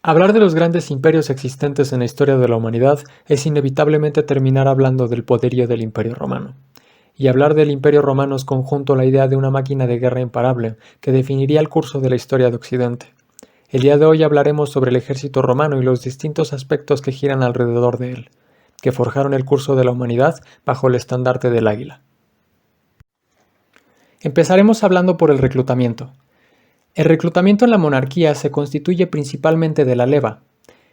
Hablar de los grandes imperios existentes en la historia de la humanidad es inevitablemente terminar hablando del poderío del Imperio Romano. Y hablar del Imperio Romano es conjunto la idea de una máquina de guerra imparable que definiría el curso de la historia de Occidente. El día de hoy hablaremos sobre el ejército romano y los distintos aspectos que giran alrededor de él, que forjaron el curso de la humanidad bajo el estandarte del águila. Empezaremos hablando por el reclutamiento. El reclutamiento en la monarquía se constituye principalmente de la leva.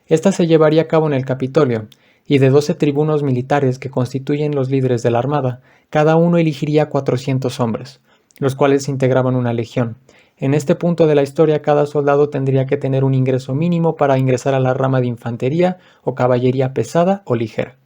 Esta se llevaría a cabo en el Capitolio, y de 12 tribunos militares que constituyen los líderes de la armada, cada uno elegiría 400 hombres, los cuales integraban una legión. En este punto de la historia, cada soldado tendría que tener un ingreso mínimo para ingresar a la rama de infantería o caballería pesada o ligera.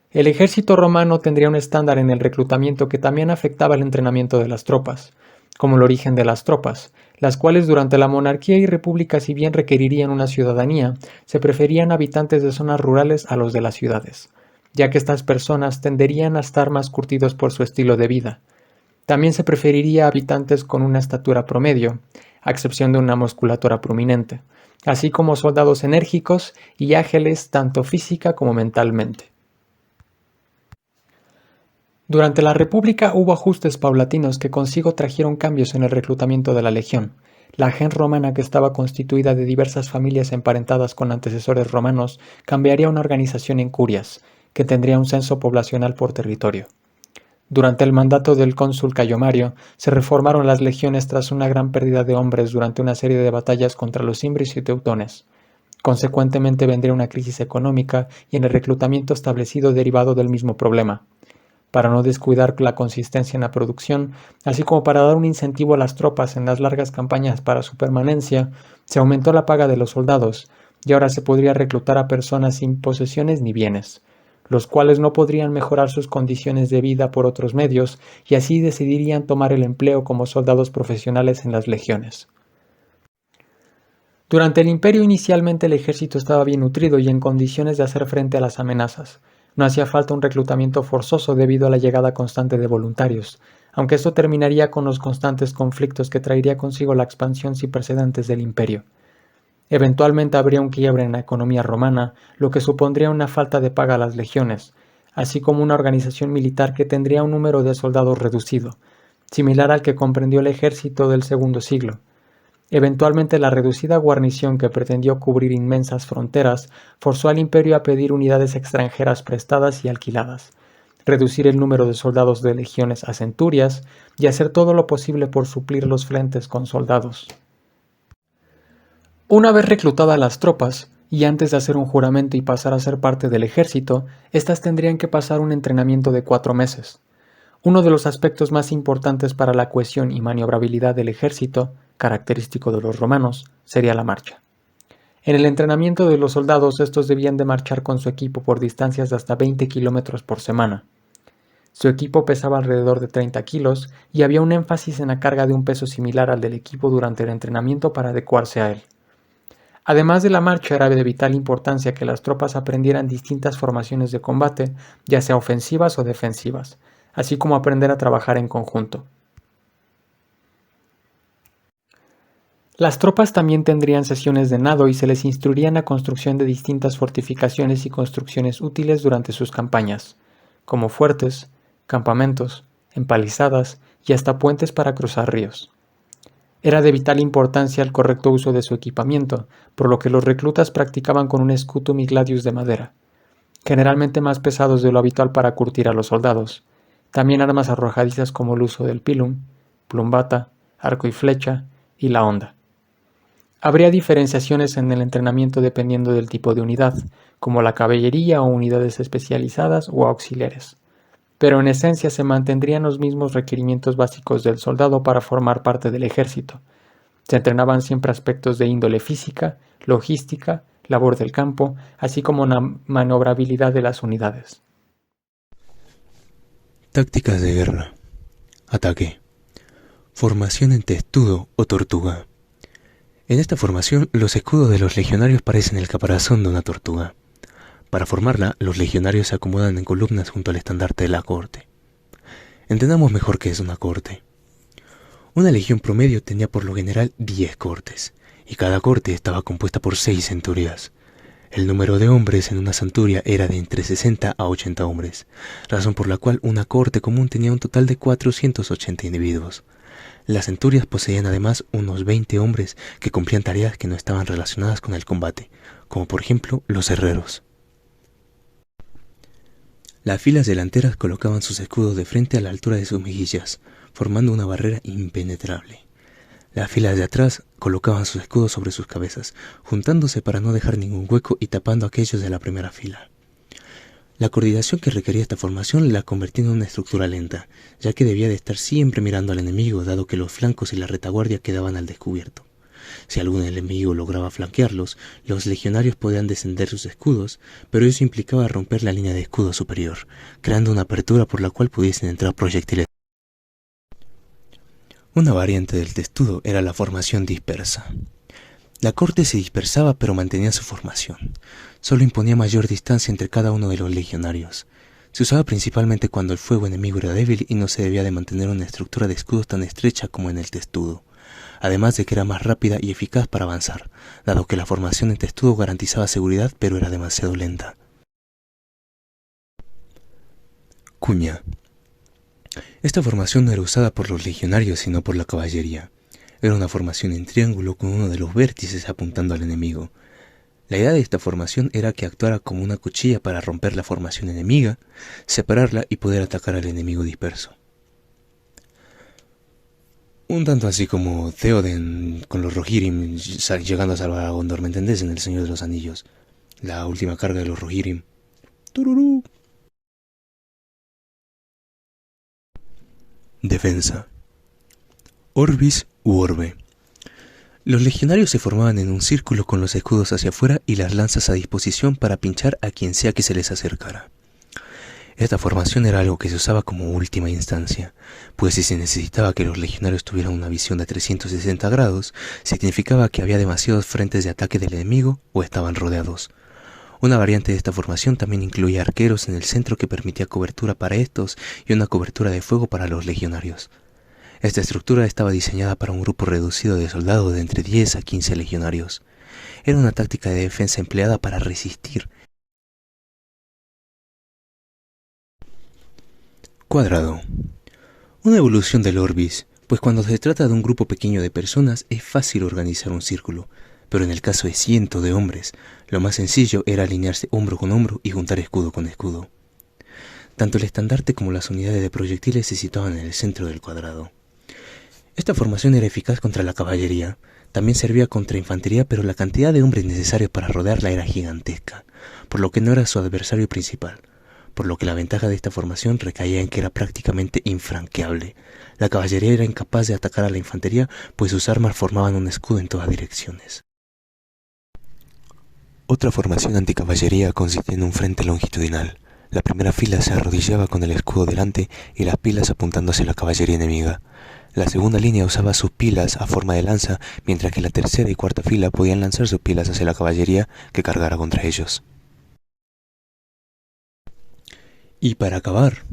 El ejército romano tendría un estándar en el reclutamiento que también afectaba el entrenamiento de las tropas, como el origen de las tropas, las cuales durante la monarquía y república, si bien requerirían una ciudadanía, se preferían habitantes de zonas rurales a los de las ciudades, ya que estas personas tenderían a estar más curtidos por su estilo de vida. También se preferiría habitantes con una estatura promedio, a excepción de una musculatura prominente, así como soldados enérgicos y ágiles tanto física como mentalmente. Durante la República hubo ajustes paulatinos que consigo trajeron cambios en el reclutamiento de la legión. La gens romana, que estaba constituida de diversas familias emparentadas con antecesores romanos, cambiaría a una organización en curias, que tendría un censo poblacional por territorio. Durante el mandato del cónsul Cayo Mario, se reformaron las legiones tras una gran pérdida de hombres durante una serie de batallas contra los imbrios y teutones. Consecuentemente vendría una crisis económica y en el reclutamiento establecido derivado del mismo problema. Para no descuidar la consistencia en la producción, así como para dar un incentivo a las tropas en las largas campañas para su permanencia, se aumentó la paga de los soldados, y ahora se podría reclutar a personas sin posesiones ni bienes, los cuales no podrían mejorar sus condiciones de vida por otros medios, y así decidirían tomar el empleo como soldados profesionales en las legiones. Durante el imperio inicialmente el ejército estaba bien nutrido y en condiciones de hacer frente a las amenazas. No hacía falta un reclutamiento forzoso debido a la llegada constante de voluntarios, aunque esto terminaría con los constantes conflictos que traería consigo la expansión sin precedentes del imperio. Eventualmente habría un quiebre en la economía romana, lo que supondría una falta de paga a las legiones, así como una organización militar que tendría un número de soldados reducido, similar al que comprendió el ejército del segundo siglo. Eventualmente la reducida guarnición que pretendió cubrir inmensas fronteras forzó al imperio a pedir unidades extranjeras prestadas y alquiladas, reducir el número de soldados de legiones a centurias y hacer todo lo posible por suplir los frentes con soldados. Una vez reclutadas las tropas, y antes de hacer un juramento y pasar a ser parte del ejército, éstas tendrían que pasar un entrenamiento de 4 meses. Uno de los aspectos más importantes para la cohesión y maniobrabilidad del ejército, característico de los romanos, sería la marcha. En el entrenamiento de los soldados, estos debían de marchar con su equipo por distancias de hasta 20 kilómetros por semana. Su equipo pesaba alrededor de 30 kilos y había un énfasis en la carga de un peso similar al del equipo durante el entrenamiento para adecuarse a él. Además de la marcha, era de vital importancia que las tropas aprendieran distintas formaciones de combate, ya sea ofensivas o defensivas, así como aprender a trabajar en conjunto. Las tropas también tendrían sesiones de nado y se les instruiría en la construcción de distintas fortificaciones y construcciones útiles durante sus campañas, como fuertes, campamentos, empalizadas y hasta puentes para cruzar ríos. Era de vital importancia el correcto uso de su equipamiento, por lo que los reclutas practicaban con un scutum y gladius de madera, generalmente más pesados de lo habitual para curtir a los soldados. También armas arrojadizas como el uso del pilum, plumbata, arco y flecha y la honda. Habría diferenciaciones en el entrenamiento dependiendo del tipo de unidad, como la caballería o unidades especializadas o auxiliares. Pero en esencia se mantendrían los mismos requerimientos básicos del soldado para formar parte del ejército. Se entrenaban siempre aspectos de índole física, logística, labor del campo, así como la maniobrabilidad de las unidades. Tácticas de guerra. Ataque. Formación en testudo o tortuga. En esta formación, los escudos de los legionarios parecen el caparazón de una tortuga. Para formarla, los legionarios se acomodan en columnas junto al estandarte de la corte. Entendamos mejor qué es una corte. Una legión promedio tenía por lo general 10 cortes, y cada corte estaba compuesta por 6 centurias. El número de hombres en una centuria era de entre 60 a 80 hombres, razón por la cual una corte común tenía un total de 480 individuos. Las centurias poseían además unos 20 hombres que cumplían tareas que no estaban relacionadas con el combate, como por ejemplo los herreros. Las filas delanteras colocaban sus escudos de frente a la altura de sus mejillas, formando una barrera impenetrable. Las filas de atrás colocaban sus escudos sobre sus cabezas, juntándose para no dejar ningún hueco y tapando aquellos de la primera fila. La coordinación que requería esta formación la convertía en una estructura lenta, ya que debía de estar siempre mirando al enemigo, dado que los flancos y la retaguardia quedaban al descubierto. Si algún enemigo lograba flanquearlos, los legionarios podían descender sus escudos, pero eso implicaba romper la línea de escudo superior, creando una apertura por la cual pudiesen entrar proyectiles. Una variante del testudo era la formación dispersa. La corte se dispersaba pero mantenía su formación. Solo imponía mayor distancia entre cada uno de los legionarios. Se usaba principalmente cuando el fuego enemigo era débil y no se debía de mantener una estructura de escudos tan estrecha como en el testudo. Además de que era más rápida y eficaz para avanzar, dado que la formación en testudo garantizaba seguridad pero era demasiado lenta. Cuña. Esta formación no era usada por los legionarios sino por la caballería. Era una formación en triángulo con uno de los vértices apuntando al enemigo. La idea de esta formación era que actuara como una cuchilla para romper la formación enemiga, separarla y poder atacar al enemigo disperso. Un tanto así como Theoden con los Rohirrim llegando a salvar a Gondor, ¿me entendés? En El Señor de los Anillos. La última carga de los Rohirrim. ¡Tururú! Defensa. Orbis u orbe. Los legionarios se formaban en un círculo con los escudos hacia afuera y las lanzas a disposición para pinchar a quien sea que se les acercara. Esta formación era algo que se usaba como última instancia, pues si se necesitaba que los legionarios tuvieran una visión de 360 grados, significaba que había demasiados frentes de ataque del enemigo o estaban rodeados. Una variante de esta formación también incluía arqueros en el centro que permitía cobertura para estos y una cobertura de fuego para los legionarios. Esta estructura estaba diseñada para un grupo reducido de soldados de entre 10 a 15 legionarios. Era una táctica de defensa empleada para resistir. Cuadrado. Una evolución del orbis, pues cuando se trata de un grupo pequeño de personas es fácil organizar un círculo, pero en el caso de cientos de hombres, lo más sencillo era alinearse hombro con hombro y juntar escudo con escudo. Tanto el estandarte como las unidades de proyectiles se situaban en el centro del cuadrado. Esta formación era eficaz contra la caballería, también servía contra infantería, pero la cantidad de hombres necesarios para rodearla era gigantesca, por lo que no era su adversario principal, por lo que la ventaja de esta formación recaía en que era prácticamente infranqueable. La caballería era incapaz de atacar a la infantería, pues sus armas formaban un escudo en todas direcciones. Otra formación anticaballería consistía en un frente longitudinal. La primera fila se arrodillaba con el escudo delante y las pilas apuntando hacia la caballería enemiga. La segunda línea usaba sus pilas a forma de lanza, mientras que la tercera y cuarta fila podían lanzar sus pilas hacia la caballería que cargara contra ellos. Y para acabar,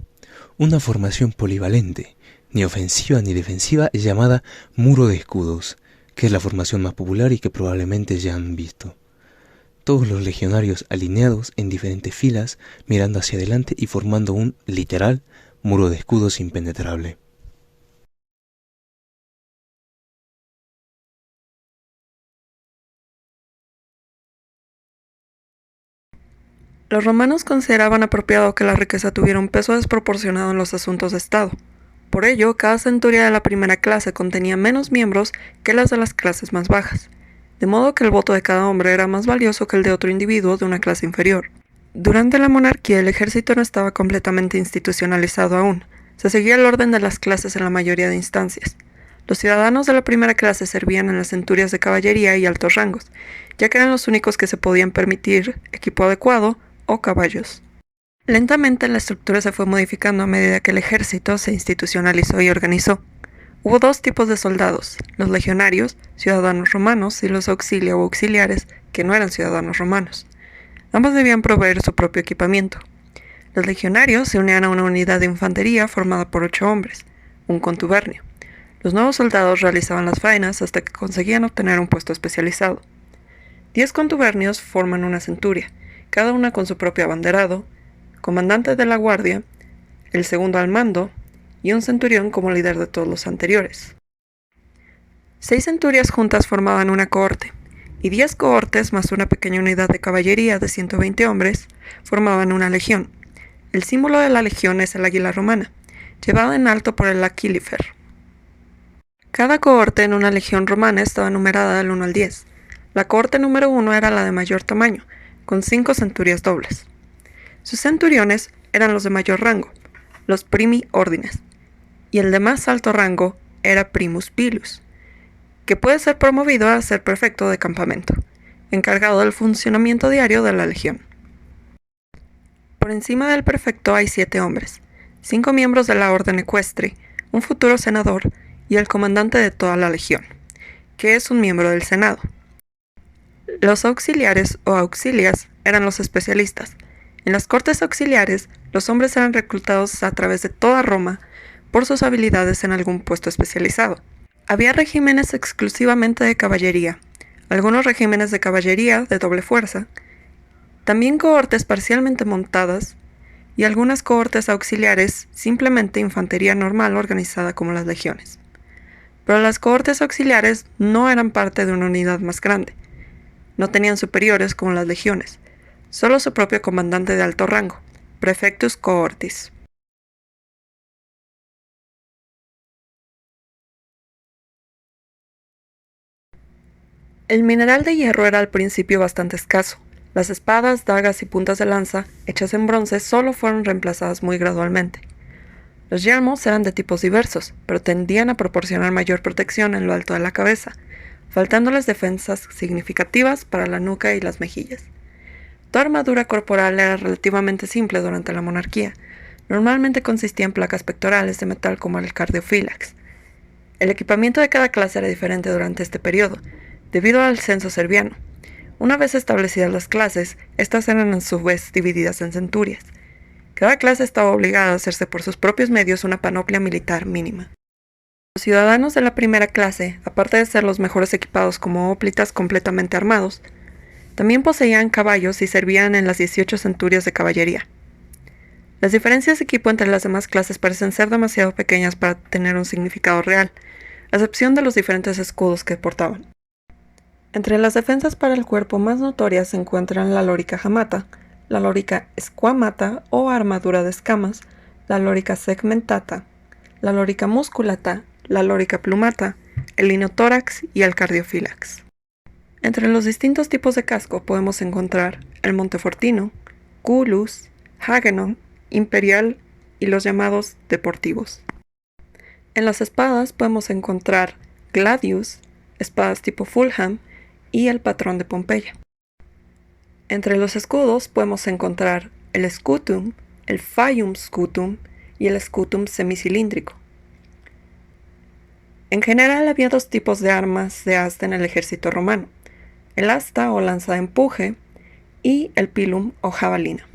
una formación polivalente, ni ofensiva ni defensiva, llamada muro de escudos, que es la formación más popular y que probablemente ya han visto. Todos los legionarios alineados en diferentes filas, mirando hacia adelante y formando un, literal, muro de escudos impenetrable. Los romanos consideraban apropiado que la riqueza tuviera un peso desproporcionado en los asuntos de Estado. Por ello, cada centuria de la primera clase contenía menos miembros que las de las clases más bajas, de modo que el voto de cada hombre era más valioso que el de otro individuo de una clase inferior. Durante la monarquía, el ejército no estaba completamente institucionalizado aún. Se seguía el orden de las clases en la mayoría de instancias. Los ciudadanos de la primera clase servían en las centurias de caballería y altos rangos, ya que eran los únicos que se podían permitir equipo adecuado o caballos. Lentamente la estructura se fue modificando a medida que el ejército se institucionalizó y organizó. Hubo dos tipos de soldados, los legionarios, ciudadanos romanos, y los auxilia o auxiliares, que no eran ciudadanos romanos. Ambos debían proveer su propio equipamiento. Los legionarios se unían a una unidad de infantería formada por 8 hombres, un contubernio. Los nuevos soldados realizaban las faenas hasta que conseguían obtener un puesto especializado. 10 contubernios forman una centuria, cada una con su propio abanderado, comandante de la guardia, el segundo al mando y un centurión como líder de todos los anteriores. 6 centurias juntas formaban una cohorte, y 10 cohortes más una pequeña unidad de caballería de 120 hombres formaban una legión. El símbolo de la legión es el águila romana, llevada en alto por el aquilifer. Cada cohorte en una legión romana estaba numerada del 1 al 10. La cohorte número 1 era la de mayor tamaño, con 5 centurias dobles. Sus centuriones eran los de mayor rango, los primi ordines, y el de más alto rango era primus pilus, que puede ser promovido a ser prefecto de campamento, encargado del funcionamiento diario de la legión. Por encima del prefecto hay 7 hombres, 5 miembros de la orden ecuestre, un futuro senador y el comandante de toda la legión, que es un miembro del Senado. Los auxiliares o auxilias eran los especialistas. En las cortes auxiliares, los hombres eran reclutados a través de toda Roma por sus habilidades en algún puesto especializado. Había regímenes exclusivamente de caballería, algunos regímenes de caballería de doble fuerza, también cohortes parcialmente montadas y algunas cohortes auxiliares simplemente infantería normal organizada como las legiones. Pero las cohortes auxiliares no eran parte de una unidad más grande. No tenían superiores como las legiones, solo su propio comandante de alto rango, prefectus cohortis. El mineral de hierro era al principio bastante escaso. Las espadas, dagas y puntas de lanza, hechas en bronce, solo fueron reemplazadas muy gradualmente. Los yelmos eran de tipos diversos, pero tendían a proporcionar mayor protección en lo alto de la cabeza, faltándoles defensas significativas para la nuca y las mejillas. Toda armadura corporal era relativamente simple durante la monarquía. Normalmente consistía en placas pectorales de metal como el cardiofílax. El equipamiento de cada clase era diferente durante este periodo, debido al censo serviano. Una vez establecidas las clases, estas eran a su vez divididas en centurias. Cada clase estaba obligada a hacerse por sus propios medios una panoplia militar mínima. Los ciudadanos de la primera clase, aparte de ser los mejores equipados como hóplitas completamente armados, también poseían caballos y servían en las 18 centurias de caballería. Las diferencias de equipo entre las demás clases parecen ser demasiado pequeñas para tener un significado real, a excepción de los diferentes escudos que portaban. Entre las defensas para el cuerpo más notorias se encuentran la lorica jamata, la lorica squamata o armadura de escamas, la lorica segmentata, la lorica musculata, la lorica plumata, el linotórax y el cardiofílax. Entre los distintos tipos de casco podemos encontrar el montefortino, culus, hagenon, imperial y los llamados deportivos. En las espadas podemos encontrar gladius, espadas tipo Fulham y el patrón de Pompeya. Entre los escudos podemos encontrar el scutum, el faium scutum y el scutum semicilíndrico. En general había 2 tipos de armas de asta en el ejército romano, el asta o lanza de empuje y el pilum o jabalina.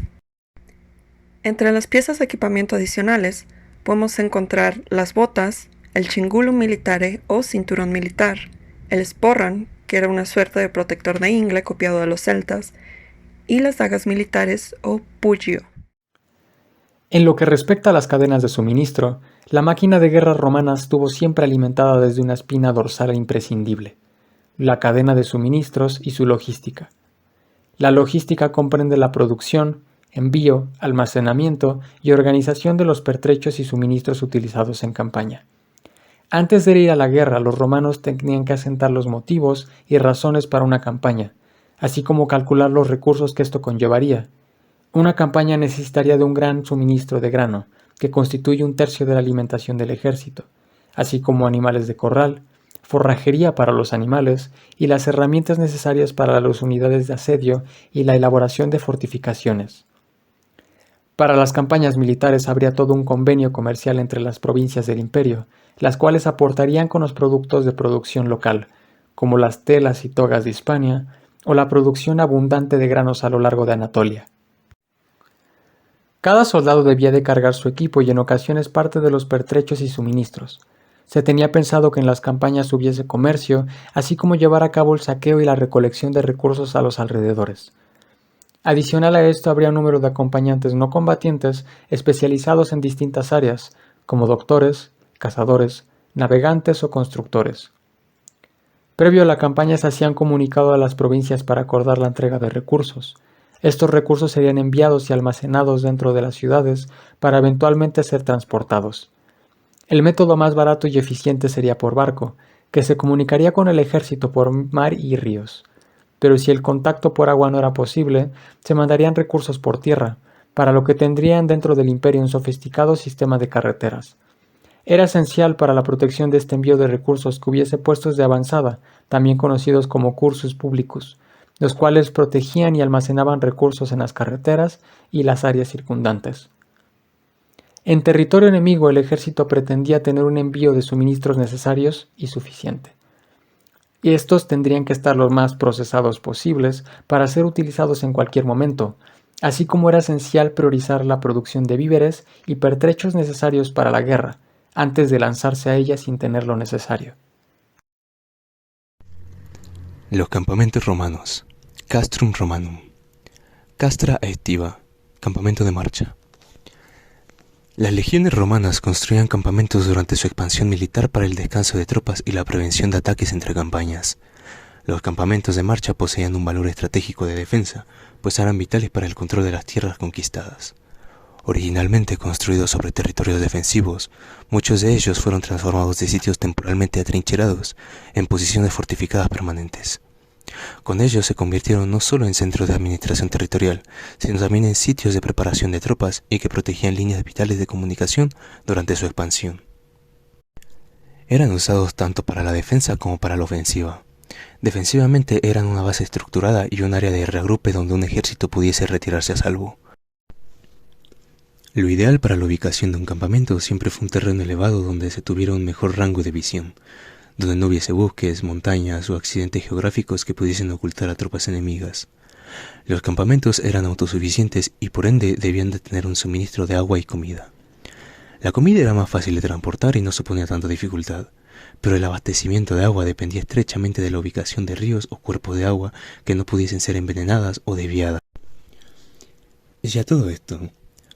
Entre las piezas de equipamiento adicionales podemos encontrar las botas, el cingulum militare o cinturón militar, el sporran, que era una suerte de protector de ingle copiado de los celtas, y las dagas militares o pugio. En lo que respecta a las cadenas de suministro, la máquina de guerra romana estuvo siempre alimentada desde una espina dorsal imprescindible, la cadena de suministros y su logística. La logística comprende la producción, envío, almacenamiento y organización de los pertrechos y suministros utilizados en campaña. Antes de ir a la guerra, los romanos tenían que asentar los motivos y razones para una campaña, así como calcular los recursos que esto conllevaría. Una campaña necesitaría de un gran suministro de grano, que constituye 1/3 de la alimentación del ejército, así como animales de corral, forrajería para los animales y las herramientas necesarias para las unidades de asedio y la elaboración de fortificaciones. Para las campañas militares habría todo un convenio comercial entre las provincias del imperio, las cuales aportarían con los productos de producción local, como las telas y togas de Hispania, o la producción abundante de granos a lo largo de Anatolia. Cada soldado debía de cargar su equipo y en ocasiones parte de los pertrechos y suministros. Se tenía pensado que en las campañas hubiese comercio, así como llevar a cabo el saqueo y la recolección de recursos a los alrededores. Adicional a esto habría un número de acompañantes no combatientes especializados en distintas áreas, como doctores, cazadores, navegantes o constructores. Previo a la campaña se hacían comunicado a las provincias para acordar la entrega de recursos. Estos recursos serían enviados y almacenados dentro de las ciudades para eventualmente ser transportados. El método más barato y eficiente sería por barco, que se comunicaría con el ejército por mar y ríos. Pero si el contacto por agua no era posible, se mandarían recursos por tierra, para lo que tendrían dentro del imperio un sofisticado sistema de carreteras. Era esencial para la protección de este envío de recursos que hubiese puestos de avanzada, también conocidos como cursus publicus, los cuales protegían y almacenaban recursos en las carreteras y las áreas circundantes. En territorio enemigo, el ejército pretendía tener un envío de suministros necesarios y suficiente. Y estos tendrían que estar los más procesados posibles para ser utilizados en cualquier momento, así como era esencial priorizar la producción de víveres y pertrechos necesarios para la guerra, antes de lanzarse a ella sin tener lo necesario. Los campamentos romanos. Castrum Romanum. Castra Aestiva. Campamento de marcha. Las legiones romanas construían campamentos durante su expansión militar para el descanso de tropas y la prevención de ataques entre campañas. Los campamentos de marcha poseían un valor estratégico de defensa, pues eran vitales para el control de las tierras conquistadas. Originalmente construidos sobre territorios defensivos, muchos de ellos fueron transformados de sitios temporalmente atrincherados en posiciones fortificadas permanentes. Con ellos se convirtieron no solo en centros de administración territorial, sino también en sitios de preparación de tropas y que protegían líneas vitales de comunicación durante su expansión. Eran usados tanto para la defensa como para la ofensiva. Defensivamente eran una base estructurada y un área de reagrupe donde un ejército pudiese retirarse a salvo. Lo ideal para la ubicación de un campamento siempre fue un terreno elevado donde se tuviera un mejor rango de visión, donde no hubiese bosques, montañas o accidentes geográficos que pudiesen ocultar a tropas enemigas. Los campamentos eran autosuficientes y por ende debían de tener un suministro de agua y comida. La comida era más fácil de transportar y no suponía tanta dificultad, pero el abastecimiento de agua dependía estrechamente de la ubicación de ríos o cuerpos de agua que no pudiesen ser envenenadas o desviadas. Y a todo esto,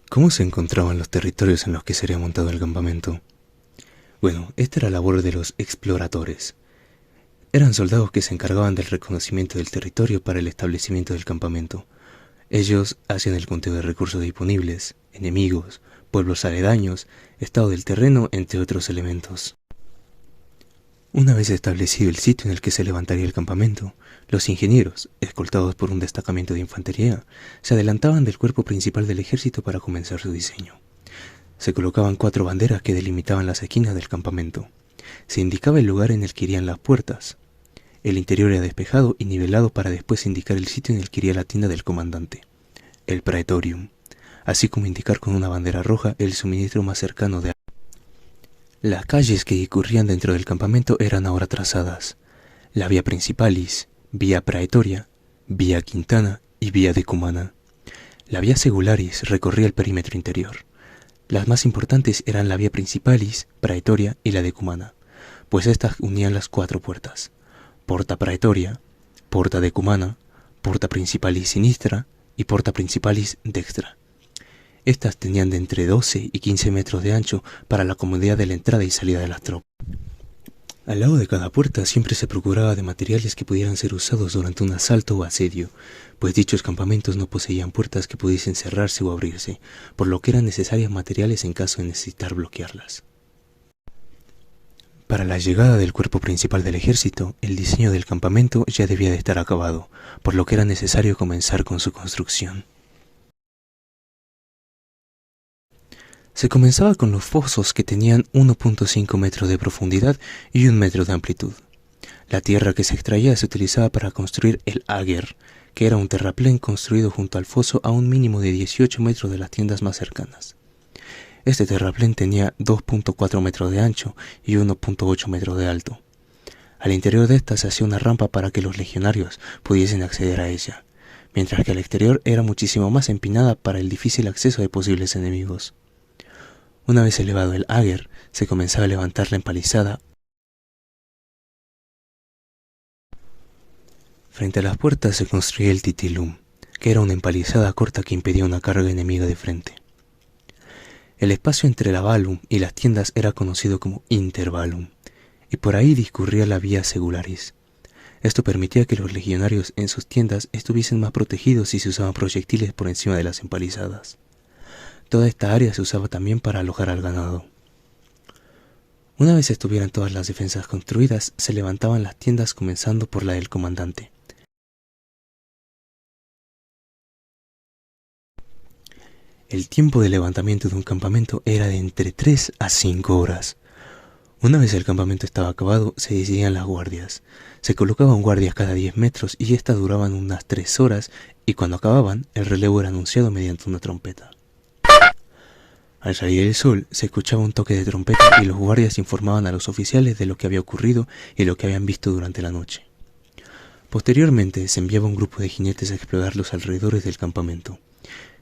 ¿cómo se encontraban los territorios en los que sería montado el campamento? Bueno, esta era la labor de los exploradores. Eran soldados que se encargaban del reconocimiento del territorio para el establecimiento del campamento. Ellos hacían el conteo de recursos disponibles, enemigos, pueblos aledaños, estado del terreno, entre otros elementos. Una vez establecido el sitio en el que se levantaría el campamento, los ingenieros, escoltados por un destacamento de infantería, se adelantaban del cuerpo principal del ejército para comenzar su diseño. Se colocaban 4 banderas que delimitaban las esquinas del campamento. Se indicaba el lugar en el que irían las puertas. El interior era despejado y nivelado para después indicar el sitio en el que iría la tienda del comandante, el praetorium, así como indicar con una bandera roja el suministro más cercano de agua. Las calles que discurrían dentro del campamento eran ahora trazadas: la vía principalis, vía praetoria, vía quintana y vía decumana. La vía segularis recorría el perímetro interior. Las más importantes eran la vía principalis, praetoria y la decumana, pues estas unían las 4 puertas: porta praetoria, porta decumana, porta principalis sinistra y porta principalis dextra. Estas tenían de entre 12 y 15 metros de ancho para la comodidad de la entrada y salida de las tropas. Al lado de cada puerta siempre se procuraba de materiales que pudieran ser usados durante un asalto o asedio, pues dichos campamentos no poseían puertas que pudiesen cerrarse o abrirse, por lo que eran necesarios materiales en caso de necesitar bloquearlas. Para la llegada del cuerpo principal del ejército, el diseño del campamento ya debía de estar acabado, por lo que era necesario comenzar con su construcción. Se comenzaba con los fosos que tenían 1.5 metros de profundidad y 1 metro de amplitud. La tierra que se extraía se utilizaba para construir el ager, que era un terraplén construido junto al foso a un mínimo de 18 metros de las tiendas más cercanas. Este terraplén tenía 2.4 metros de ancho y 1.8 metros de alto. Al interior de esta se hacía una rampa para que los legionarios pudiesen acceder a ella, mientras que al exterior era muchísimo más empinada para el difícil acceso de posibles enemigos. Una vez elevado el áger, se comenzaba a levantar la empalizada. Frente a las puertas se construía el titilum, que era una empalizada corta que impedía una carga enemiga de frente. El espacio entre la balum y las tiendas era conocido como intervalum, y por ahí discurría la vía segularis. Esto permitía que los legionarios en sus tiendas estuviesen más protegidos y se usaban proyectiles por encima de las empalizadas. Toda esta área se usaba también para alojar al ganado. Una vez estuvieran todas las defensas construidas, se levantaban las tiendas comenzando por la del comandante. El tiempo de levantamiento de un campamento era de entre 3 a 5 horas. Una vez el campamento estaba acabado, se decidían las guardias. Se colocaban guardias cada 10 metros y estas duraban unas 3 horas, y cuando acababan, el relevo era anunciado mediante una trompeta. Al salir el sol, se escuchaba un toque de trompeta y los guardias informaban a los oficiales de lo que había ocurrido y lo que habían visto durante la noche. Posteriormente, se enviaba un grupo de jinetes a explorar los alrededores del campamento.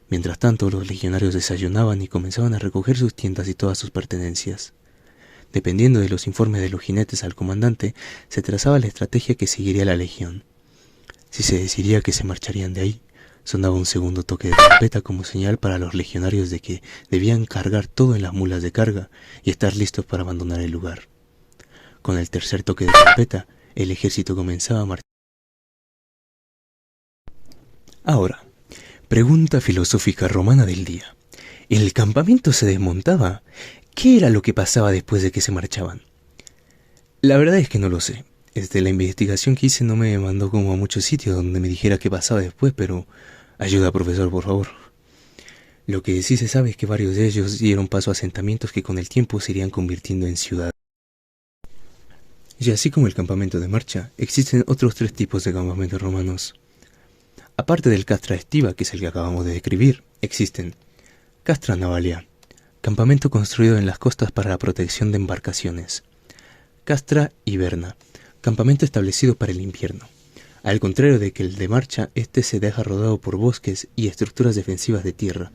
Mientras tanto, los legionarios desayunaban y comenzaban a recoger sus tiendas y todas sus pertenencias. Dependiendo de los informes de los jinetes al comandante, se trazaba la estrategia que seguiría la legión. Si se decidía que se marcharían de ahí, sonaba un segundo toque de trompeta como señal para los legionarios de que debían cargar todo en las mulas de carga y estar listos para abandonar el lugar. Con el tercer toque de trompeta, el ejército comenzaba a marchar. Ahora, pregunta filosófica romana del día. ¿El campamento se desmontaba? ¿Qué era lo que pasaba después de que se marchaban? La verdad es que no lo sé. La investigación que hice no me mandó como a muchos sitios donde me dijera qué pasaba después, pero ayuda, profesor, por favor. Lo que sí se sabe es que varios de ellos dieron paso a asentamientos que con el tiempo se irían convirtiendo en ciudades. Y así como el campamento de marcha, existen otros 3 tipos de campamentos romanos. Aparte del castra estiva, que es el que acabamos de describir, existen castra navalia, campamento construido en las costas para la protección de embarcaciones; castra hiberna, campamento establecido para el invierno. Al contrario de que el de marcha, este se deja rodado por bosques y estructuras defensivas de tierra,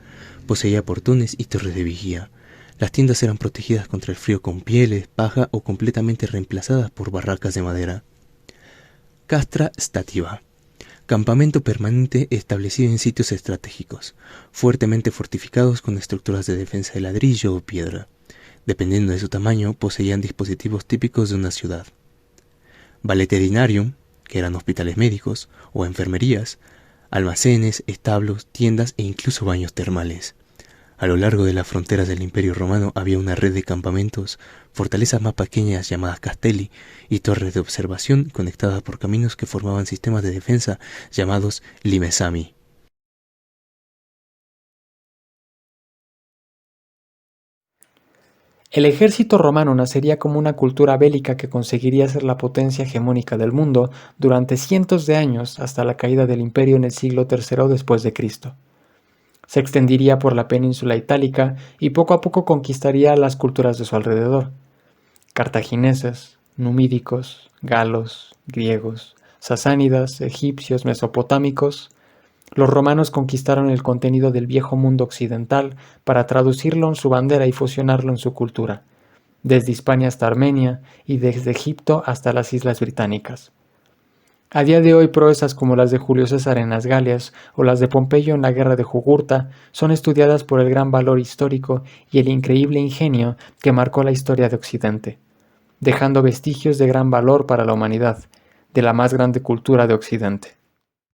poseía portones y torres de vigía. Las tiendas eran protegidas contra el frío con pieles, paja o completamente reemplazadas por barracas de madera. Castra stativa, campamento permanente establecido en sitios estratégicos, fuertemente fortificados con estructuras de defensa de ladrillo o piedra. Dependiendo de su tamaño, poseían dispositivos típicos de una ciudad. Valeterinarium, que eran hospitales médicos o enfermerías, almacenes, establos, tiendas e incluso baños termales. A lo largo de las fronteras del Imperio Romano había una red de campamentos, fortalezas más pequeñas llamadas castelli y torres de observación conectadas por caminos que formaban sistemas de defensa llamados limesami. El ejército romano nacería como una cultura bélica que conseguiría ser la potencia hegemónica del mundo durante cientos de años hasta la caída del imperio en el siglo III después de Cristo. Se extendería por la península itálica y poco a poco conquistaría las culturas de su alrededor. Cartagineses, numídicos, galos, griegos, sasánidas, egipcios, mesopotámicos. Los romanos conquistaron el contenido del viejo mundo occidental para traducirlo en su bandera y fusionarlo en su cultura, desde Hispania hasta Armenia y desde Egipto hasta las Islas Británicas. A día de hoy, proezas como las de Julio César en las Galias o las de Pompeyo en la guerra de Jugurta son estudiadas por el gran valor histórico y el increíble ingenio que marcó la historia de Occidente, dejando vestigios de gran valor para la humanidad, de la más grande cultura de Occidente.